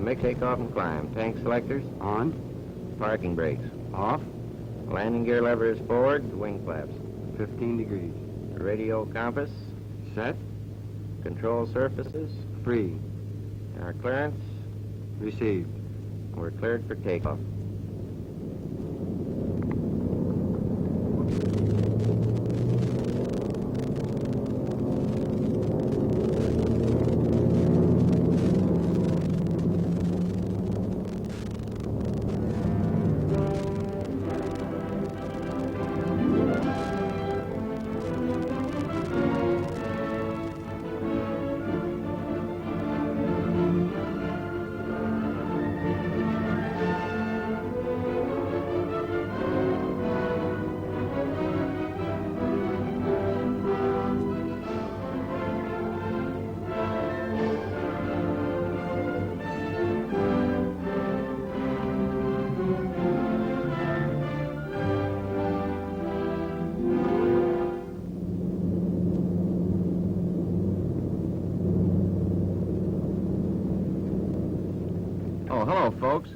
Make takeoff and climb. Tank selectors. On. Parking brakes. Off. Landing gear lever is forward. Wing flaps. 15 degrees. Radio compass. Set. Control surfaces. Free. Our clearance. Received. We're cleared for takeoff. Oh, hello, folks.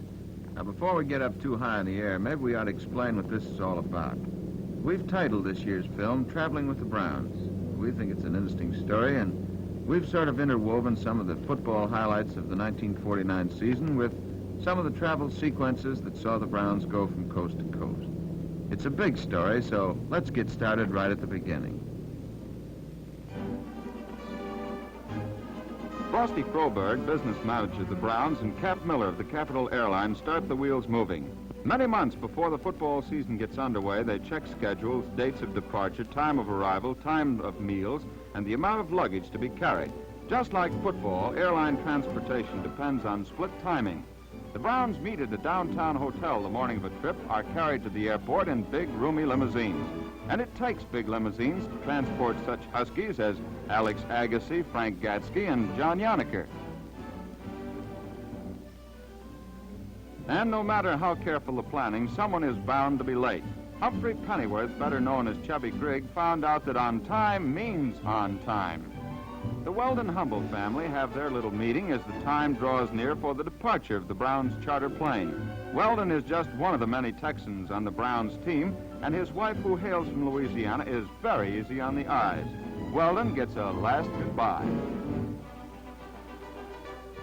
Now, before we get up too high in the air, maybe we ought to explain what this is all about. We've titled this year's film, Traveling with the Browns. We think it's an interesting story, and we've sort of interwoven some of the football highlights of the 1949 season with some of the travel sequences that saw the Browns go from coast to coast. It's a big story, so let's get started right at the beginning. Frosty Froberg, business manager of the Browns, and Cap Miller of the Capital Airlines start the wheels moving. Many months before the football season gets underway, they check schedules, dates of departure, time of arrival, time of meals, and the amount of luggage to be carried. Just like football, airline transportation depends on split timing. The Browns meet at a downtown hotel the morning of a trip, are carried to the airport in big, roomy limousines. And it takes big limousines to transport such huskies as Alex Agassi, Frank Gatsky, and John Yoniker. And no matter how careful the planning, someone is bound to be late. Humphrey Pennyworth, better known as Chubby Grigg, found out that on time means on time. The Weldon-Humble family have their little meeting as the time draws near for the departure of the Browns charter plane. Weldon is just one of the many Texans on the Browns team, and his wife, who hails from Louisiana, is very easy on the eyes. Weldon gets a last goodbye.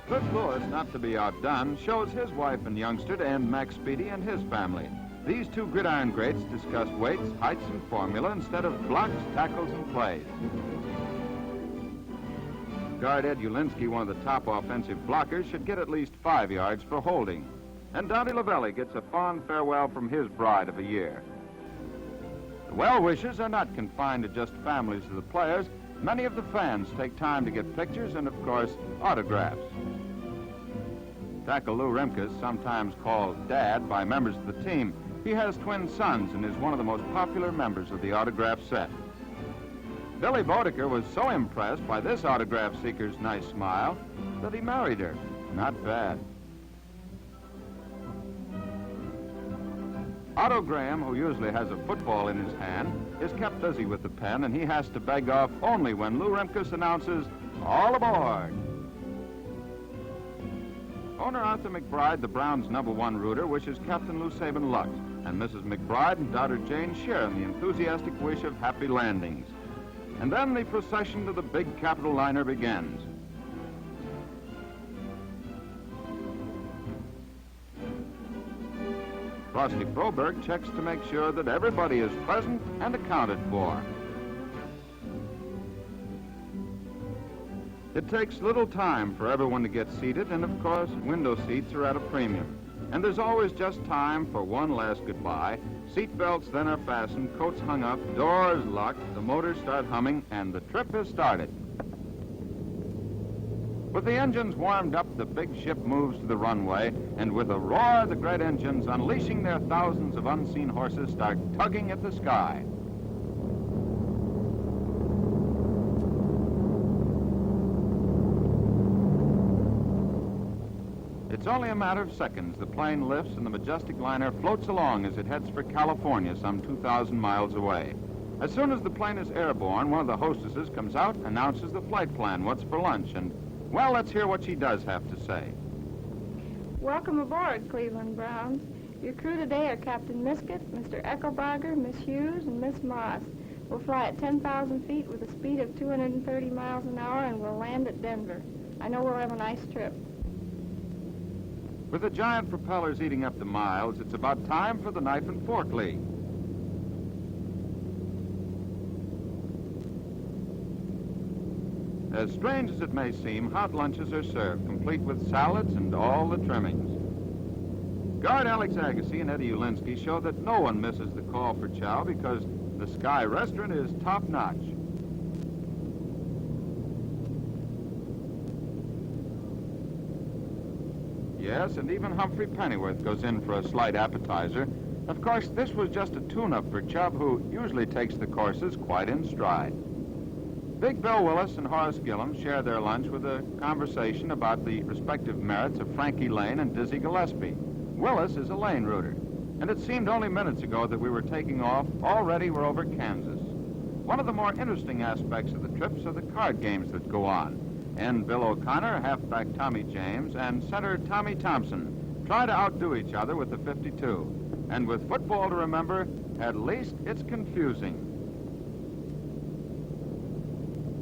Cook Lewis, not to be outdone, shows his wife and youngster to end Max Speedy and his family. These two gridiron greats discuss weights, heights, and formula instead of blocks, tackles, and plays. Guard Ed Ulinski, one of the top offensive blockers, should get at least 5 yards for holding. And Dante Lavelli gets a fond farewell from his bride of a year. The well-wishers are not confined to just families of the players. Many of the fans take time to get pictures and, of course, autographs. Tackle Lou Remkus, sometimes called Dad by members of the team. He has twin sons and is one of the most popular members of the autograph set. Billy Bodeker was so impressed by this autograph seeker's nice smile that he married her. Not bad. Otto Graham, who usually has a football in his hand, is kept busy with the pen, and he has to beg off only when Lou Remkus announces, "All aboard!" Owner Arthur McBride, the Browns' #1 rooter, wishes Captain Lou Saban luck, and Mrs. McBride and daughter Jane share in the enthusiastic wish of happy landings. And then the procession to the big Capital liner begins. Frosty Froberg checks to make sure that everybody is present and accounted for. It takes little time for everyone to get seated, and of course, window seats are at a premium. And there's always just time for one last goodbye. Seat belts then are fastened, coats hung up, doors locked, the motors start humming, and the trip is started. With the engines warmed up, the big ship moves to the runway, and with a roar, the great engines, unleashing their thousands of unseen horses, start tugging at the sky. It's only a matter of seconds. The plane lifts and the majestic liner floats along as it heads for California, some 2,000 miles away. As soon as the plane is airborne, one of the hostesses comes out, announces the flight plan, what's for lunch, and, well, let's hear what she does have to say. Welcome aboard, Cleveland Browns. Your crew today are Captain Miskett, Mr. Eckelbarger, Miss Hughes, and Miss Moss. We'll fly at 10,000 feet with a speed of 230 miles an hour, and we'll land at Denver. I know we'll have a nice trip. With the giant propellers eating up the miles, it's about time for the knife and fork league. As strange as it may seem, hot lunches are served, complete with salads and all the trimmings. Guard Alex Agassi and Eddie Ulinsky show that no one misses the call for chow because the Sky restaurant is top-notch. Yes, and even Humphrey Pennyworth goes in for a slight appetizer. Of course, this was just a tune-up for Chubb, who usually takes the courses quite in stride. Big Bill Willis and Horace Gillum share their lunch with a conversation about the respective merits of Frankie Lane and Dizzy Gillespie. Willis is a lane rooter, and it seemed only minutes ago that we were taking off. Already we're over Kansas. One of the more interesting aspects of the trips are the card games that go on. And Bill O'Connor, halfback Tommy James, and center Tommy Thompson try to outdo each other with the 52. And with football to remember, at least it's confusing.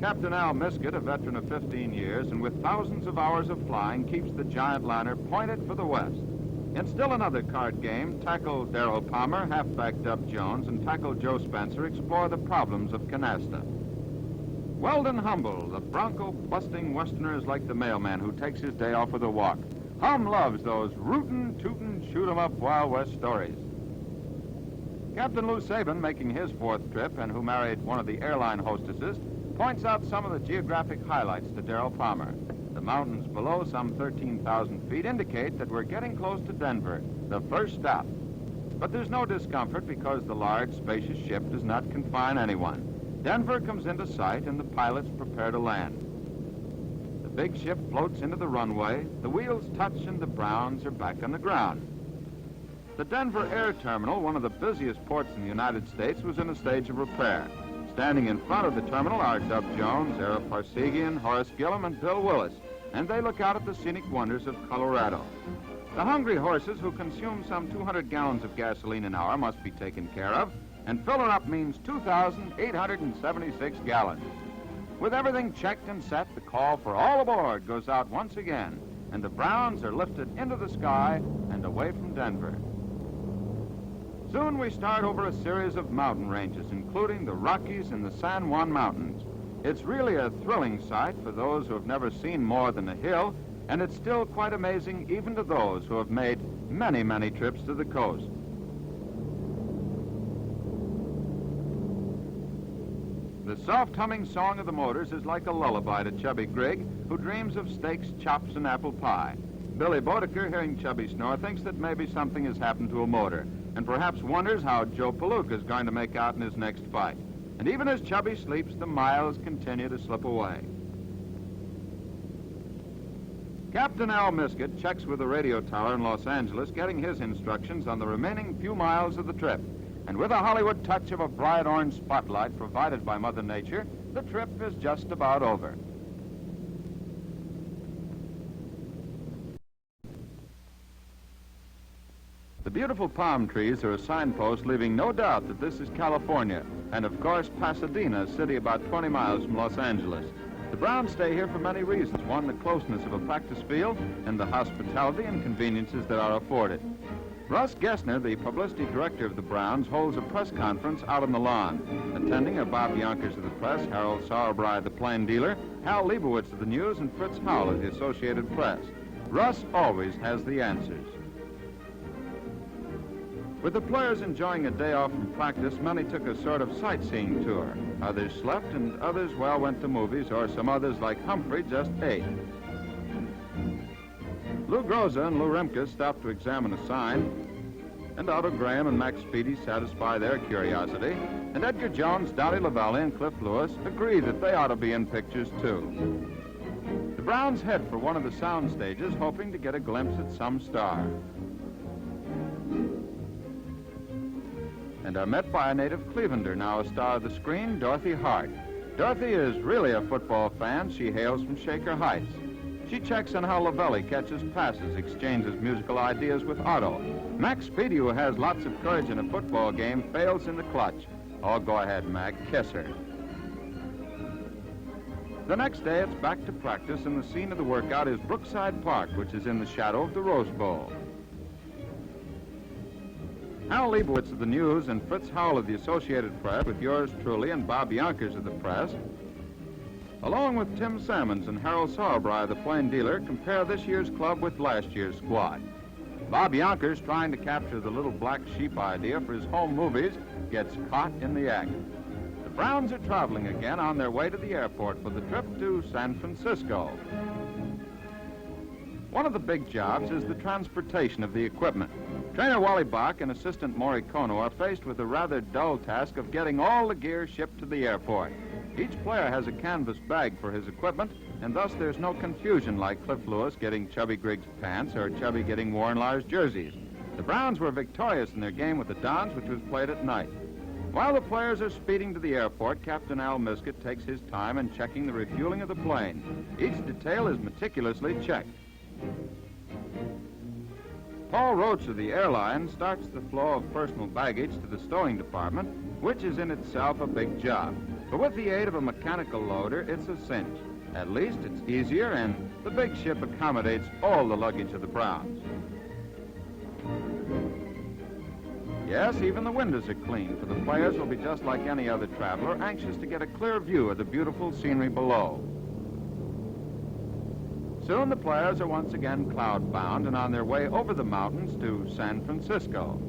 Captain Al Miskett, a veteran of 15 years, and with thousands of hours of flying, keeps the giant liner pointed for the west. In still another card game, tackle Darrell Palmer, halfback Dub Jones, and tackle Joe Spencer explore the problems of canasta. Weldon Humble, the bronco-busting Westerner, is like the mailman who takes his day off with a walk. Hum loves those rootin', tootin', shoot-'em-up Wild West stories. Captain Lou Saban, making his fourth trip and who married one of the airline hostesses, points out some of the geographic highlights to Darrell Palmer. The mountains below, some 13,000 feet, indicate that we're getting close to Denver, the first stop. But there's no discomfort because the large, spacious ship does not confine anyone. Denver comes into sight and the pilots prepare to land. The big ship floats into the runway, the wheels touch, and the Browns are back on the ground. The Denver Air Terminal, one of the busiest ports in the United States, was in a stage of repair. Standing in front of the terminal are Dub Jones, Ara Parsegian, Horace Gillum, and Bill Willis, and they look out at the scenic wonders of Colorado. The hungry horses, who consume some 200 gallons of gasoline an hour, must be taken care of, and filling up means 2,876 gallons. With everything checked and set, the call for all aboard goes out once again, and the Browns are lifted into the sky and away from Denver. Soon we start over a series of mountain ranges, including the Rockies and the San Juan Mountains. It's really a thrilling sight for those who have never seen more than a hill, and it's still quite amazing even to those who have made many, many trips to the coast. The soft humming song of the motors is like a lullaby to Chubby Grigg, who dreams of steaks, chops, and apple pie. Billy Bodeker, hearing Chubby snore, thinks that maybe something has happened to a motor, and perhaps wonders how Joe Palooka is going to make out in his next fight. And even as Chubby sleeps, the miles continue to slip away. Captain Al Miskett checks with the radio tower in Los Angeles, getting his instructions on the remaining few miles of the trip. And with a Hollywood touch of a bright orange spotlight provided by Mother Nature, the trip is just about over. The beautiful palm trees are a signpost leaving no doubt that this is California, and of course Pasadena, a city about 20 miles from Los Angeles. The Browns stay here for many reasons. One, the closeness of a practice field, and the hospitality and conveniences that are afforded. Russ Gessner, the publicity director of the Browns, holds a press conference out on the lawn. Attending are Bob Yonkers of the Press, Harold Sauerbrei, the Plain Dealer, Hal Leibowitz of the News, and Fritz Howell of the Associated Press. Russ always has the answers. With the players enjoying a day off from practice, many took a sort of sightseeing tour. Others slept, and others, well, went to movies, or some others, like Humphrey, just ate. Lou Groza and Lou Remke stopped to examine a sign, and Otto Graham and Max Speedy satisfy their curiosity, and Edgar Jones, Dottie Lavallee, and Cliff Lewis agree that they ought to be in pictures, too. The Browns head for one of the sound stages, hoping to get a glimpse at some star. And are met by a native Clevelander, now a star of the screen, Dorothy Hart. Dorothy is really a football fan. She hails from Shaker Heights. She checks on how Lavelli catches passes, exchanges musical ideas with Otto. Mac Speedy, who has lots of courage in a football game, fails in the clutch. Oh, go ahead, Mac. Kiss her. The next day, it's back to practice, and the scene of the workout is Brookside Park, which is in the shadow of the Rose Bowl. Al Leibowitz of the News and Fritz Howell of the Associated Press, with yours truly and Bob Yonkers of the Press, along with Tim Salmons and Harold Sauerbrei, the plain dealer, compare this year's club with last year's squad. Bob Yonkers, trying to capture the little black sheep idea for his home movies, gets caught in the act. The Browns are traveling again on their way to the airport for the trip to San Francisco. One of the big jobs is the transportation of the equipment. Trainer Wally Bach and assistant Maury Kono are faced with the rather dull task of getting all the gear shipped to the airport. Each player has a canvas bag for his equipment, and thus there's no confusion like Cliff Lewis getting Chubby Griggs' pants or Chubby getting Warren Lars' jerseys. The Browns were victorious in their game with the Dons, which was played at night. While the players are speeding to the airport, Captain Al Miskett takes his time in checking the refueling of the plane. Each detail is meticulously checked. Paul Roach of the airline starts the flow of personal baggage to the stowing department, which is in itself a big job. But with the aid of a mechanical loader, it's a cinch. At least it's easier, and the big ship accommodates all the luggage of the Browns. Yes, even the windows are clean, for the players will be just like any other traveler, anxious to get a clear view of the beautiful scenery below. Soon the players are once again cloud-bound and on their way over the mountains to San Francisco.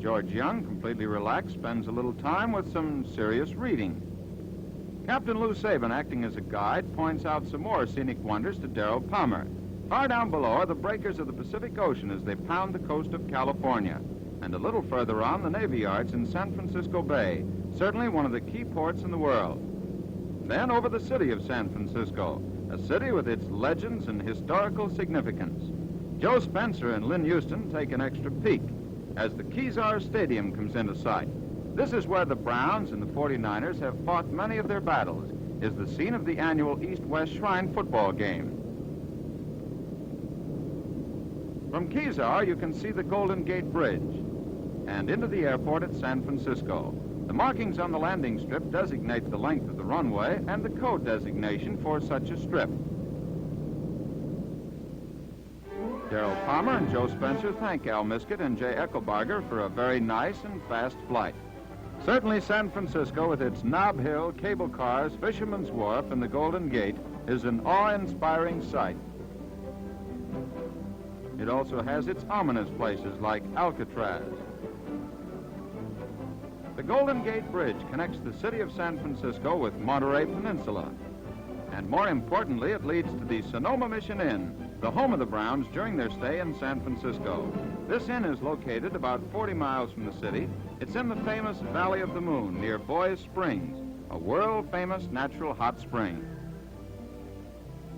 George Young, completely relaxed, spends a little time with some serious reading. Captain Lou Saban, acting as a guide, points out some more scenic wonders to Darrell Palmer. Far down below are the breakers of the Pacific Ocean as they pound the coast of California. And a little further on, the Navy Yards in San Francisco Bay, certainly one of the key ports in the world. Then over the city of San Francisco, a city with its legends and historical significance. Joe Spencer and Lynn Houston take an extra peek as the Kezar Stadium comes into sight. This is where the Browns and the 49ers have fought many of their battles, is the scene of the annual East-West Shrine football game. From Kezar, you can see the Golden Gate Bridge and into the airport at San Francisco. The markings on the landing strip designate the length of the runway and the code designation for such a strip. Darrell Palmer and Joe Spencer thank Al Miskett and Jay Eckelbarger for a very nice and fast flight. Certainly San Francisco, with its Nob Hill, cable cars, Fisherman's Wharf, and the Golden Gate, is an awe-inspiring sight. It also has its ominous places like Alcatraz. The Golden Gate Bridge connects the city of San Francisco with Monterey Peninsula. And more importantly, it leads to the Sonoma Mission Inn, the home of the Browns during their stay in San Francisco. This inn is located about 40 miles from the city. It's in the famous Valley of the Moon near Boys Springs, a world-famous natural hot spring.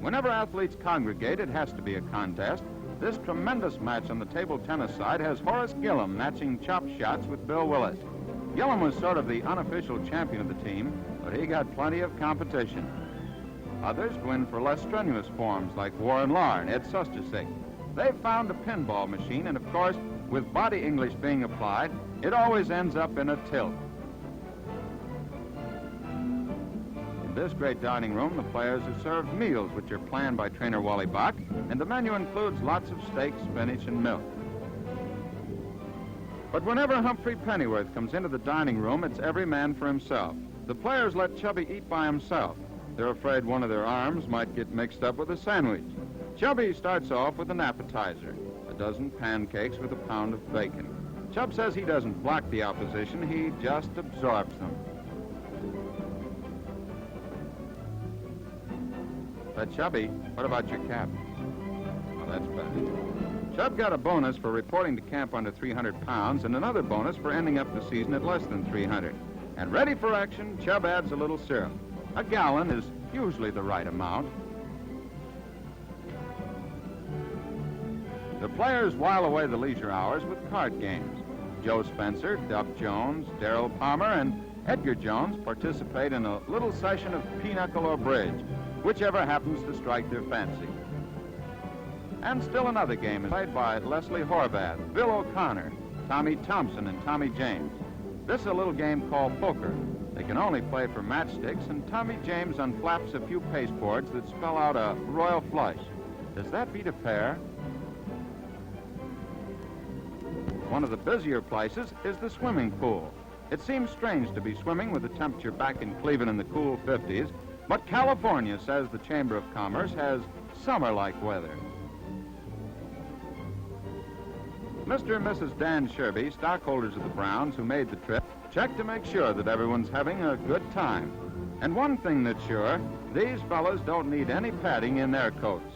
Whenever athletes congregate, it has to be a contest. This tremendous match on the table tennis side has Horace Gillum matching chop shots with Bill Willis. Gillum was sort of the unofficial champion of the team, but he got plenty of competition. Others go in for less strenuous forms like Warren Lahr and Ed Sustasik. They've found a pinball machine, and of course, with body English being applied, it always ends up in a tilt. In this great dining room, the players are served meals which are planned by trainer Wally Bach, and the menu includes lots of steak, spinach, and milk. But whenever Humphrey Pennyworth comes into the dining room, it's every man for himself. The players let Chubby eat by himself. They're afraid one of their arms might get mixed up with a sandwich. Chubby starts off with an appetizer, a dozen pancakes with a pound of bacon. Chub says he doesn't block the opposition, he just absorbs them. But Chubby, what about your cap? Oh, that's bad. Chub got a bonus for reporting to camp under 300 pounds and another bonus for ending up the season at less than 300. And ready for action, Chub adds a little syrup. A gallon is usually the right amount. The players while away the leisure hours with card games. Joe Spencer, Dub Jones, Darrell Palmer, and Edgar Jones participate in a little session of pinochle or bridge, whichever happens to strike their fancy. And still another game is played by Leslie Horvath, Bill O'Connor, Tommy Thompson, and Tommy James. This is a little game called poker. They can only play for matchsticks, and Tommy James unflaps a few pasteboards that spell out a royal flush. Does that beat a pair? One of the busier places is the swimming pool. It seems strange to be swimming with the temperature back in Cleveland in the cool 50s, but California says the Chamber of Commerce has summer-like weather. Mr. and Mrs. Dan Sherby, stockholders of the Browns who made the trip, check to make sure that everyone's having a good time. And one thing that's sure, these fellas don't need any padding in their coats.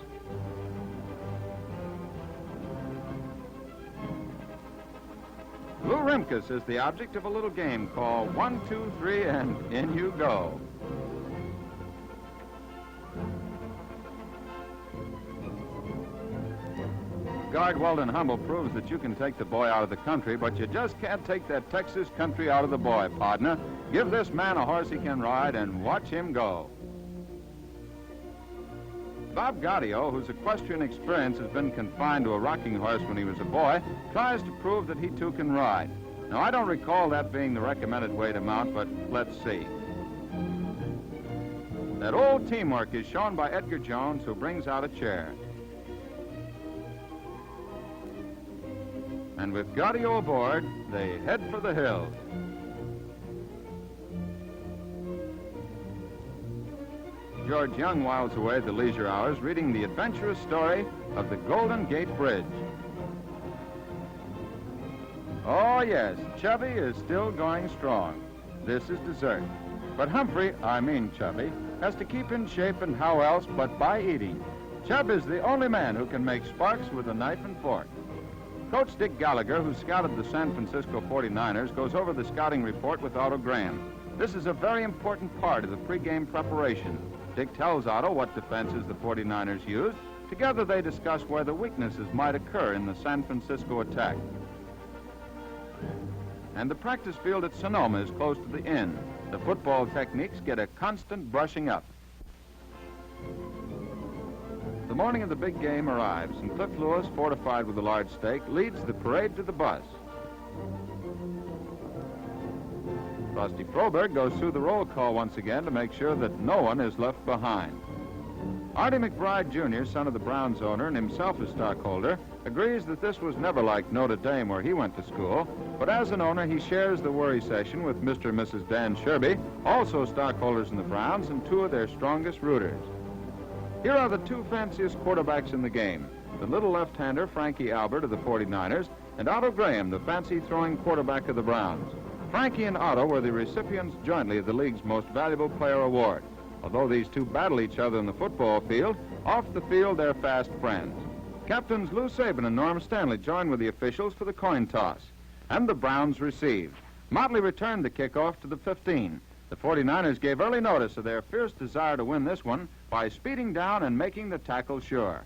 Lou Rimkus is the object of a little game called 1, 2, 3, and in you go. Guard Weldon Humble proves that you can take the boy out of the country, but you just can't take that Texas country out of the boy, partner. Give this man a horse he can ride and watch him go. Bob Gaudio, whose equestrian experience has been confined to a rocking horse when he was a boy, tries to prove that he too can ride. Now, I don't recall that being the recommended way to mount, but let's see. That old teamwork is shown by Edgar Jones, who brings out a chair. And with Gaudio aboard, they head for the hills. George Young whiles away the leisure hours reading the adventurous story of the Golden Gate Bridge. Oh, yes, Chubby is still going strong. This is dessert. But Humphrey, Chubby, has to keep in shape, and how else but by eating. Chub is the only man who can make sparks with a knife and fork. Coach Dick Gallagher, who scouted the San Francisco 49ers, goes over the scouting report with Otto Graham. This is a very important part of the pregame preparation. Dick tells Otto what defenses the 49ers used. Together they discuss where the weaknesses might occur in the San Francisco attack. And the practice field at Sonoma is close to the inn. The football techniques get a constant brushing up. The morning of the big game arrives, and Cliff Lewis, fortified with a large steak, leads the parade to the bus. Frosty Froberg goes through the roll call once again to make sure that no one is left behind. Artie McBride, Jr., son of the Browns owner and himself a stockholder, agrees that this was never like Notre Dame where he went to school, but as an owner he shares the worry session with Mr. and Mrs. Dan Sherby, also stockholders in the Browns and two of their strongest rooters. Here are the two fanciest quarterbacks in the game, the little left-hander Frankie Albert of the 49ers and Otto Graham, the fancy-throwing quarterback of the Browns. Frankie and Otto were the recipients jointly of the league's Most Valuable Player Award. Although these two battle each other in the football field, off the field they're fast friends. Captains Lou Saban and Norm Stanley join with the officials for the coin toss. And the Browns received. Motley returned the kickoff to the 15. The 49ers gave early notice of their fierce desire to win this one by speeding down and making the tackle sure.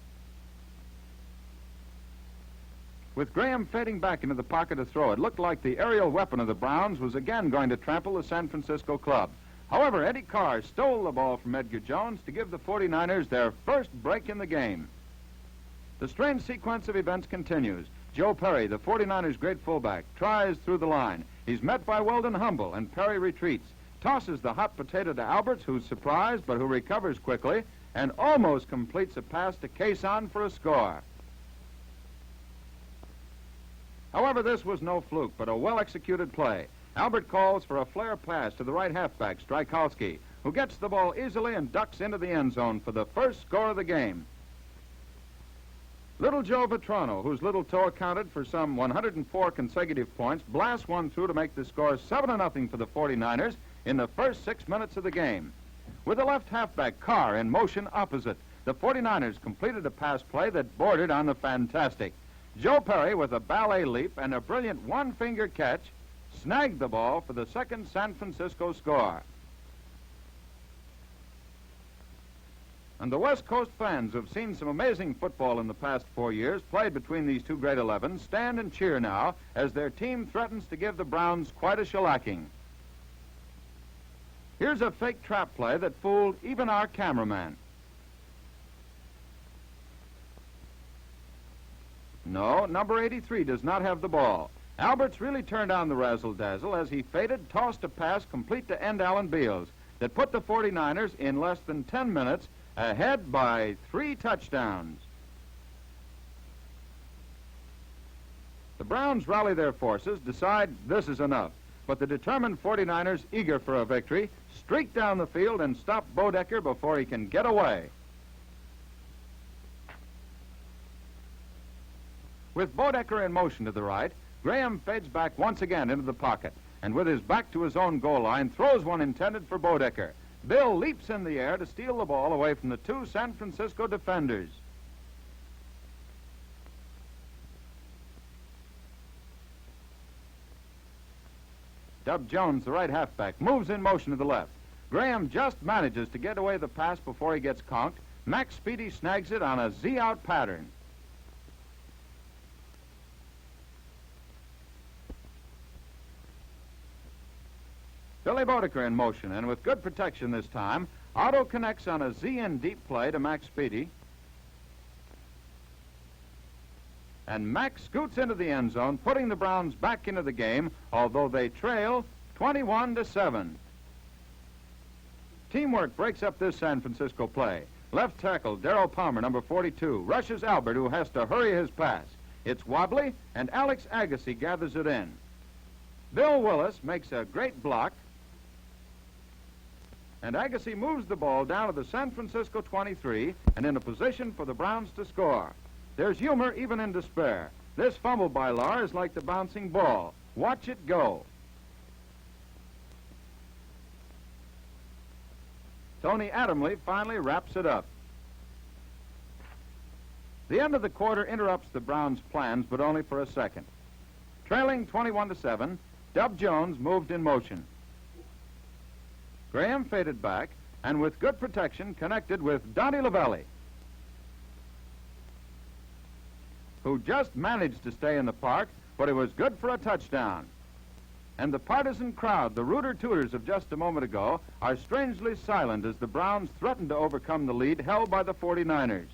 With Graham fading back into the pocket to throw, it looked like the aerial weapon of the Browns was again going to trample the San Francisco club. However, Eddie Carr stole the ball from Edgar Jones to give the 49ers their first break in the game. The strange sequence of events continues. Joe Perry, the 49ers' great fullback, tries through the line. He's met by Weldon Humble, and Perry retreats. Tosses the hot potato to Alberts, who's surprised but who recovers quickly, and almost completes a pass to Cason for a score. However, this was no fluke, but a well-executed play. Albert calls for a flare pass to the right halfback, Strykowski, who gets the ball easily and ducks into the end zone for the first score of the game. Little Joe Vetrano, whose little toe accounted for some 104 consecutive points, blasts one through to make the score 7-0 for the 49ers in the first 6 minutes of the game. With the left halfback, Carr, in motion opposite, the 49ers completed a pass play that bordered on the fantastic. Joe Perry, with a ballet leap and a brilliant one-finger catch, snagged the ball for the second San Francisco score. And the West Coast fans who have seen some amazing football in the past 4 years played between these two grade 11s stand and cheer now as their team threatens to give the Browns quite a shellacking. Here's a fake trap play that fooled even our cameraman. No, number 83 does not have the ball. Alberts really turned on the razzle-dazzle as he faded, tossed a pass complete to end Alan Beals that put the 49ers in less than 10 minutes ahead by 3 touchdowns. The Browns rally their forces, decide this is enough, but the determined 49ers, eager for a victory, streak down the field and stop Bodecker before he can get away. With Bodecker in motion to the right, Graham fades back once again into the pocket, and with his back to his own goal line, throws one intended for Bodecker. Bill leaps in the air to steal the ball away from the 2 San Francisco defenders. Dub Jones, the right halfback, moves in motion to the left. Graham just manages to get away the pass before he gets conked. Max Speedy snags it on a Z-out pattern. Billy Bodecker in motion, and with good protection this time, Otto connects on a Z-in deep play to Max Speedy. And Max scoots into the end zone, putting the Browns back into the game, although they trail 21-7. Teamwork breaks up this San Francisco play. Left tackle Darrell Palmer, number 42, rushes Albert, who has to hurry his pass. It's wobbly, and Alex Agassi gathers it in. Bill Willis makes a great block, and Agassi moves the ball down to the San Francisco 23 and in a position for the Browns to score. There's humor even in despair. This fumble by Lahr is like the bouncing ball. Watch it go. Tony Adamle finally wraps it up. The end of the quarter interrupts the Browns' plans, but only for a second. Trailing 21-7, Dub Jones moved in motion. Graham faded back, and with good protection connected with Donnie Lavelli, who just managed to stay in the park, but it was good for a touchdown. And the partisan crowd, the rooter-tooters of just a moment ago, are strangely silent as the Browns threaten to overcome the lead held by the 49ers.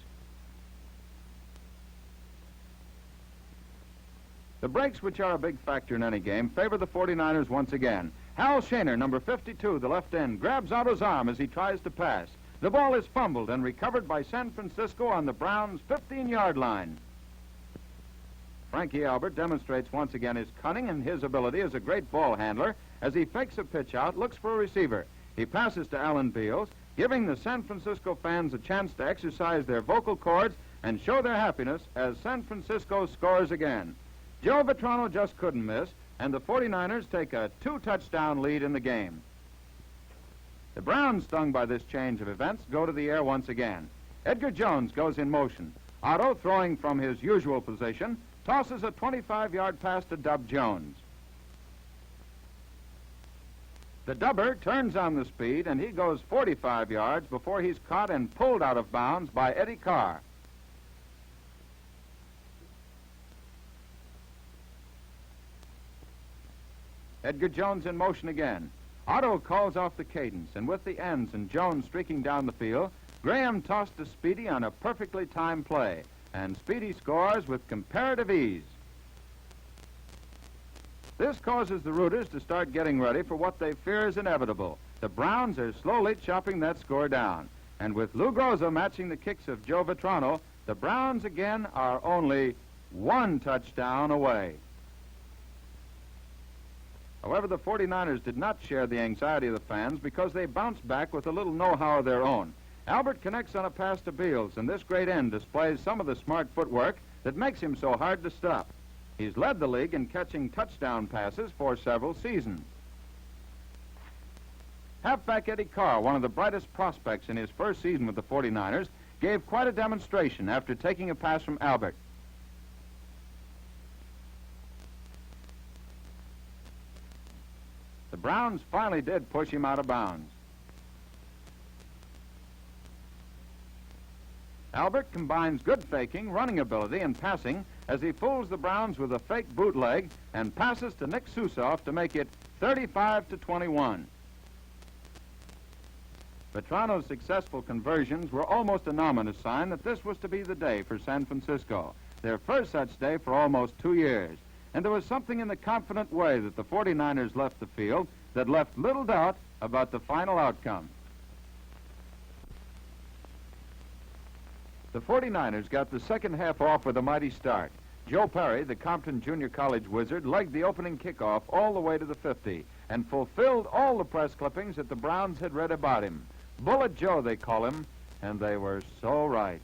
The breaks, which are a big factor in any game, favor the 49ers once again. Hal Shaner, number 52, the left end, grabs Otto's arm as he tries to pass. The ball is fumbled and recovered by San Francisco on the Browns' 15-yard line. Frankie Albert demonstrates once again his cunning and his ability as a great ball handler as he fakes a pitch out, looks for a receiver. He passes to Alan Beals, giving the San Francisco fans a chance to exercise their vocal cords and show their happiness as San Francisco scores again. Joe Vitrano just couldn't miss, and the 49ers take a 2-touchdown lead in the game. The Browns, stung by this change of events, go to the air once again. Edgar Jones goes in motion. Otto, throwing from his usual position, tosses a 25-yard pass to Dub Jones. The Dubber turns on the speed, and he goes 45 yards before he's caught and pulled out of bounds by Eddie Carr. Edgar Jones in motion again. Otto calls off the cadence, and with the ends and Jones streaking down the field, Graham tossed to Speedy on a perfectly timed play, and Speedy scores with comparative ease. This causes the rooters to start getting ready for what they fear is inevitable. The Browns are slowly chopping that score down, and with Lou Groza matching the kicks of Joe Vitrano, the Browns again are only 1 touchdown away. However, the 49ers did not share the anxiety of the fans because they bounced back with a little know-how of their own. Albert connects on a pass to Beals, and this great end displays some of the smart footwork that makes him so hard to stop. He's led the league in catching touchdown passes for several seasons. Halfback Eddie Carr, one of the brightest prospects in his first season with the 49ers, gave quite a demonstration after taking a pass from Albert. The Browns finally did push him out of bounds. Albert combines good faking, running ability, and passing as he fools the Browns with a fake bootleg and passes to Nick Susoff to make it 35-21. Vetrano's successful conversions were almost an ominous sign that this was to be the day for San Francisco, their first such day for almost 2 years. And there was something in the confident way that the 49ers left the field that left little doubt about the final outcome. The 49ers got the second half off with a mighty start. Joe Perry, the Compton Junior College wizard, legged the opening kickoff all the way to the 50 and fulfilled all the press clippings that the Browns had read about him. Bullet Joe, they call him, and they were so right.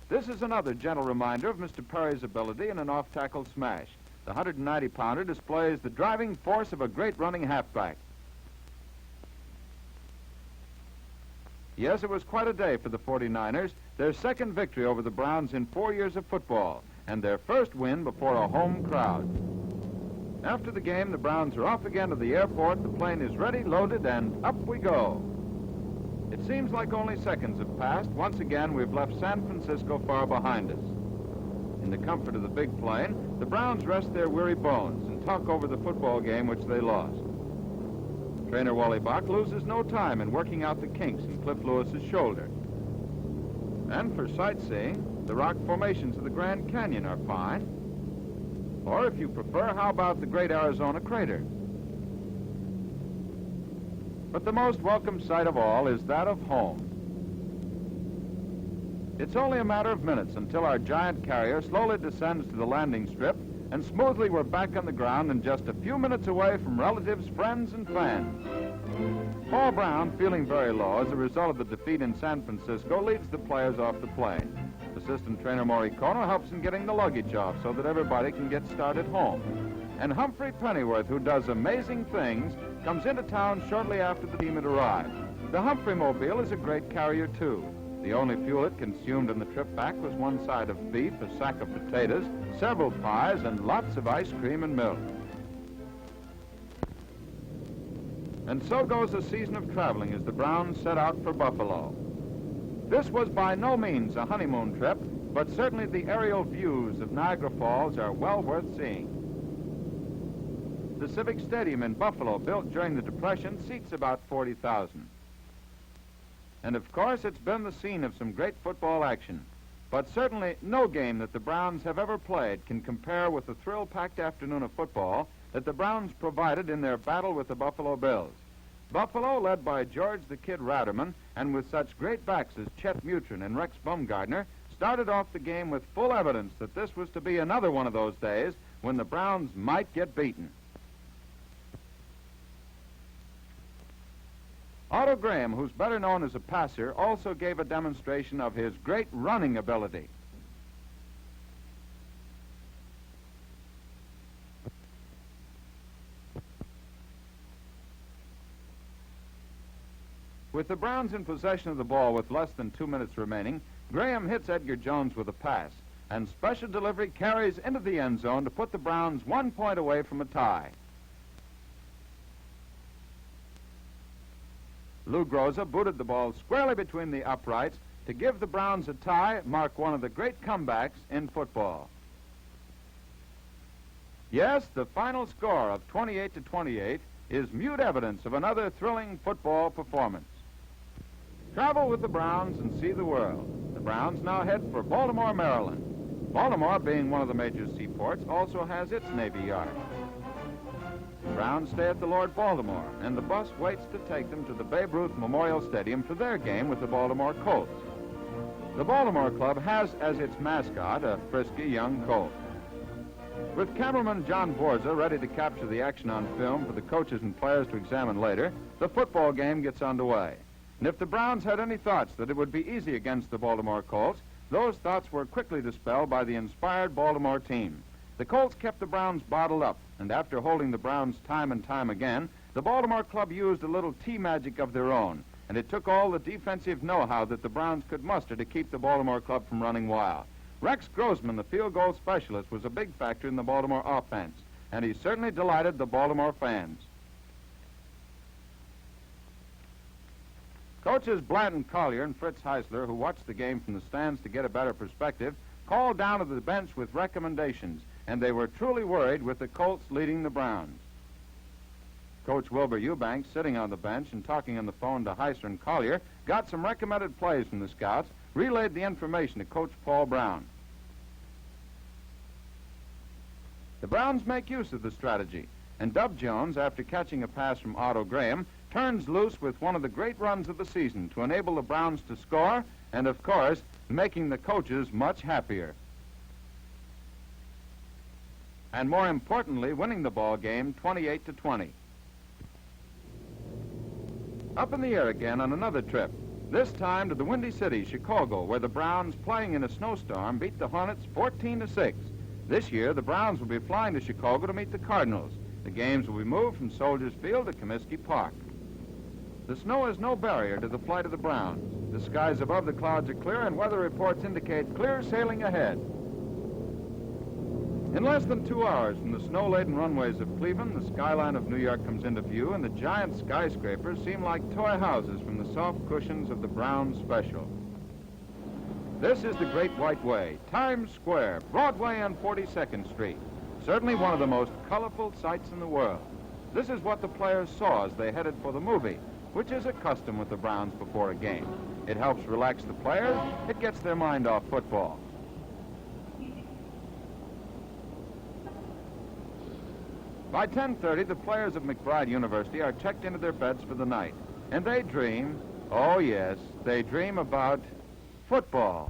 This is another gentle reminder of Mr. Perry's ability in an off-tackle smash. The 190-pounder displays the driving force of a great running halfback. Yes, it was quite a day for the 49ers, their second victory over the Browns in 4 years of football, and their first win before a home crowd. After the game, the Browns are off again to the airport. The plane is ready, loaded, and up we go. It seems like only seconds have passed. Once again, we've left San Francisco far behind us. In the comfort of the big plane, the Browns rest their weary bones and talk over the football game which they lost. Trainer Wally Bach loses no time in working out the kinks in Cliff Lewis's shoulder. And for sightseeing, the rock formations of the Grand Canyon are fine. Or if you prefer, how about the Great Arizona Crater? But the most welcome sight of all is that of home. It's only a matter of minutes until our giant carrier slowly descends to the landing strip, and smoothly we're back on the ground and just a few minutes away from relatives, friends, and fans. Paul Brown, feeling very low as a result of the defeat in San Francisco, leads the players off the plane. Assistant trainer Morikono helps in getting the luggage off so that everybody can get started home. And Humphrey Pennyworth, who does amazing things, comes into town shortly after the team had arrived. The Humphrey Mobile is a great carrier, too. The only fuel it consumed on the trip back was one side of beef, a sack of potatoes, several pies, and lots of ice cream and milk. And so goes a season of traveling as the Browns set out for Buffalo. This was by no means a honeymoon trip, but certainly the aerial views of Niagara Falls are well worth seeing. The Civic Stadium in Buffalo, built during the Depression, seats about 40,000. And of course, it's been the scene of some great football action. But certainly no game that the Browns have ever played can compare with the thrill-packed afternoon of football that the Browns provided in their battle with the Buffalo Bills. Buffalo, led by George the Kid Ratterman, and with such great backs as Chet Mutrin and Rex Bumgardner, started off the game with full evidence that this was to be another one of those days when the Browns might get beaten. Otto Graham, who's better known as a passer, also gave a demonstration of his great running ability. With the Browns in possession of the ball with less than 2 minutes remaining, Graham hits Edgar Jones with a pass, and special delivery carries into the end zone to put the Browns 1 point away from a tie. Lou Groza booted the ball squarely between the uprights to give the Browns a tie, mark one of the great comebacks in football. Yes, the final score of 28-28 is mute evidence of another thrilling football performance. Travel with the Browns and see the world. The Browns now head for Baltimore, Maryland. Baltimore, being one of the major seaports, also has its Navy Yard. The Browns stay at the Lord Baltimore, and the bus waits to take them to the Babe Ruth Memorial Stadium for their game with the Baltimore Colts. The Baltimore Club has as its mascot a frisky young colt. With cameraman John Borza ready to capture the action on film for the coaches and players to examine later, the football game gets underway. And if the Browns had any thoughts that it would be easy against the Baltimore Colts, those thoughts were quickly dispelled by the inspired Baltimore team. The Colts kept the Browns bottled up, and after holding the Browns time and time again, the Baltimore Club used a little T-magic of their own, and it took all the defensive know-how that the Browns could muster to keep the Baltimore Club from running wild. Rex Grossman, the field goal specialist, was a big factor in the Baltimore offense, and he certainly delighted the Baltimore fans. Coaches Blanton Collier and Fritz Heisler, who watched the game from the stands to get a better perspective, called down to the bench with recommendations, and they were truly worried with the Colts leading the Browns. Coach Wilbur Eubanks, sitting on the bench and talking on the phone to Heisler and Collier, got some recommended plays from the scouts, relayed the information to Coach Paul Brown. The Browns make use of the strategy, and Dub Jones, after catching a pass from Otto Graham, turns loose with one of the great runs of the season to enable the Browns to score and, of course, making the coaches much happier. And more importantly, winning the ball game 28-20. Up in the air again on another trip, this time to the Windy City, Chicago, where the Browns, playing in a snowstorm, beat the Hornets 14-6. This year, the Browns will be flying to Chicago to meet the Cardinals. The games will be moved from Soldiers Field to Comiskey Park. The snow is no barrier to the flight of the Browns. The skies above the clouds are clear, and weather reports indicate clear sailing ahead. In less than 2 hours from the snow-laden runways of Cleveland, the skyline of New York comes into view, and the giant skyscrapers seem like toy houses from the soft cushions of the Browns Special. This is the Great White Way, Times Square, Broadway, and 42nd Street. Certainly one of the most colorful sights in the world. This is what the players saw as they headed for the movie, which is a custom with the Browns before a game. It helps relax the players. It gets their mind off football. By 10:30, the players of McBride University are checked into their beds for the night. And they dream, oh yes, they dream about football.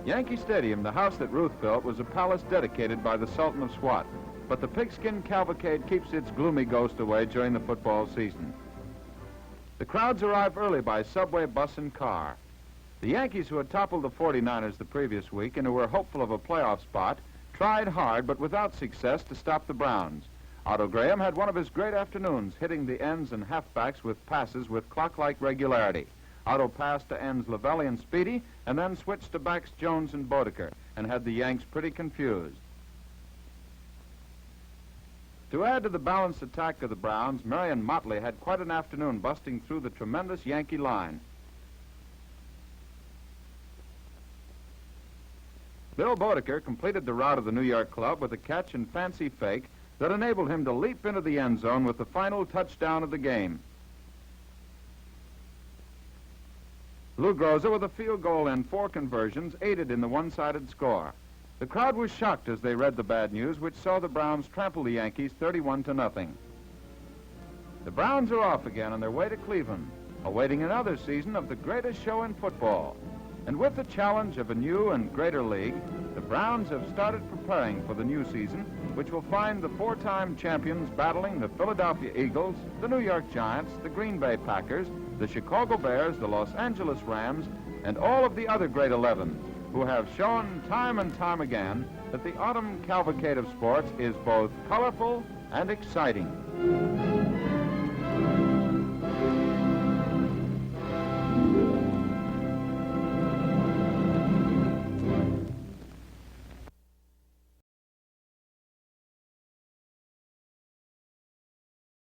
Yankee Stadium, the house that Ruth built, was a palace dedicated by the Sultan of Swat. But the pigskin cavalcade keeps its gloomy ghost away during the football season. The crowds arrive early by subway, bus, and car. The Yankees, who had toppled the 49ers the previous week and who were hopeful of a playoff spot, tried hard but without success to stop the Browns. Otto Graham had one of his great afternoons, hitting the ends and halfbacks with passes with clock-like regularity. Otto passed to ends Lavelli and Speedy, and then switched to backs Jones and Bodeker, and had the Yanks pretty confused. To add to the balanced attack of the Browns, Marion Motley had quite an afternoon busting through the tremendous Yankee line. Bill Bodeker completed the rout of the New York club with a catch and fancy fake that enabled him to leap into the end zone with the final touchdown of the game. Lou Groza, with a field goal and 4 conversions, aided in the one-sided score. The crowd was shocked as they read the bad news, which saw the Browns trample the Yankees 31-0. The Browns are off again on their way to Cleveland, awaiting another season of the greatest show in football. And with the challenge of a new and greater league, the Browns have started preparing for the new season, which will find the 4-time champions battling the Philadelphia Eagles, the New York Giants, the Green Bay Packers, the Chicago Bears, the Los Angeles Rams, and all of the other great 11 who have shown time and time again that the autumn cavalcade of sports is both colorful and exciting.